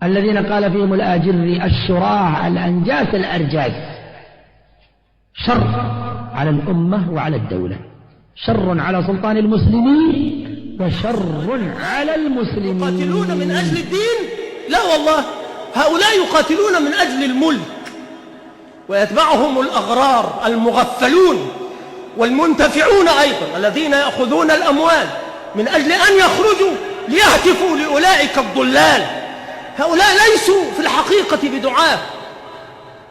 الذين قال فيهم الآجري الشراع الأنجاس الأرجاس، شر على الأمة وعلى الدولة، شر على سلطان المسلمين وشر على المسلمين. يقاتلون من أجل الدين؟ لا والله، هؤلاء يقاتلون من أجل الملك، ويتبعهم الأغرار المغفلون والمنتفعون أيضا الذين يأخذون الأموال من أجل أن يخرجوا ليهتفوا لأولئك الضلال. هؤلاء ليسوا في الحقيقة بدعاة،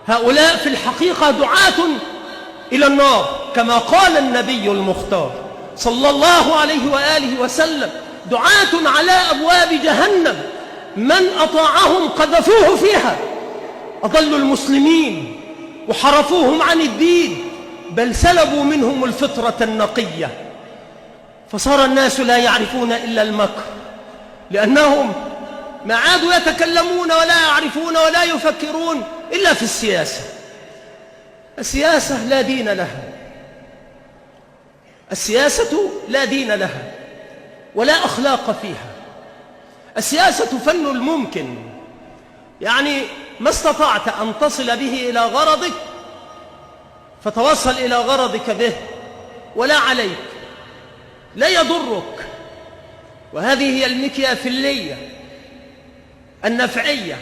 هؤلاء في الحقيقة دعاة إلى النار، كما قال النبي المختار صلى الله عليه وآله وسلم: دعاة على أبواب جهنم من أطاعهم قذفوه فيها، أضلوا المسلمين وحرفوهم عن الدين، بل سلبوا منهم الفطرة النقية، فصار الناس لا يعرفون إلا المكر، لأنهم ما عادوا يتكلمون ولا يعرفون ولا يفكرون إلا في السياسة. السياسة لا دين لها، السياسة لا دين لها ولا أخلاق فيها. السياسة فن الممكن، يعني ما استطعت أن تصل به إلى غرضك فتوصل إلى غرضك به ولا عليك، لا يضرك. وهذه هي المكيافيلية النفعية،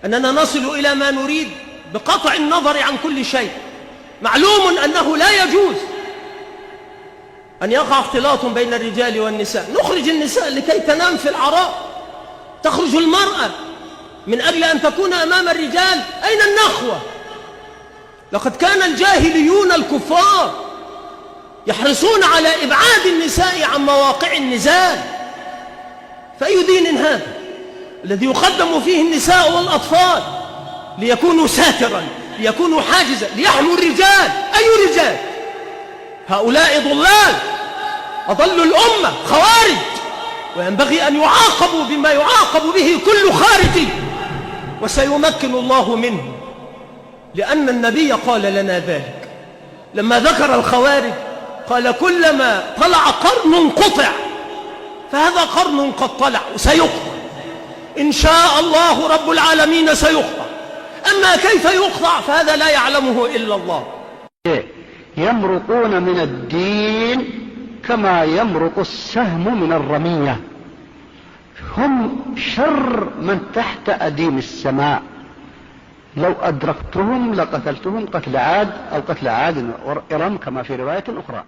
أننا نصل إلى ما نريد بقطع النظر عن كل شيء. معلوم أنه لا يجوز أن يقع اختلاط بين الرجال والنساء، نخرج النساء لكي تنام في العراء، تخرج المرأة من أجل أن تكون أمام الرجال. أين النخوة؟ لقد كان الجاهليون الكفار يحرصون على إبعاد النساء عن مواقع النزال، فأي دين هذا الذي يقدم فيه النساء والأطفال ليكونوا ساترا، ليكونوا حاجزا، ليحموا الرجال؟ أي رجال؟ هؤلاء ضلال أضلوا الأمة، خوارج، وينبغي أن يعاقبوا بما يعاقب به كل خارجي، وسيمكن الله منه، لأن النبي قال لنا ذلك لما ذكر الخوارج، قال: كلما طلع قرن قطع، فهذا قرن قد طلع وسيقطع إن شاء الله رب العالمين، سيقطع. أما كيف يقطع فهذا لا يعلمه إلا الله. يمرقون من الدين كما يمرق السهم من الرمية، هم شر من تحت أديم السماء، لو أدركتهم لقتلتهم قتل عاد أو قتل عاد وإرم كما في رواية أخرى.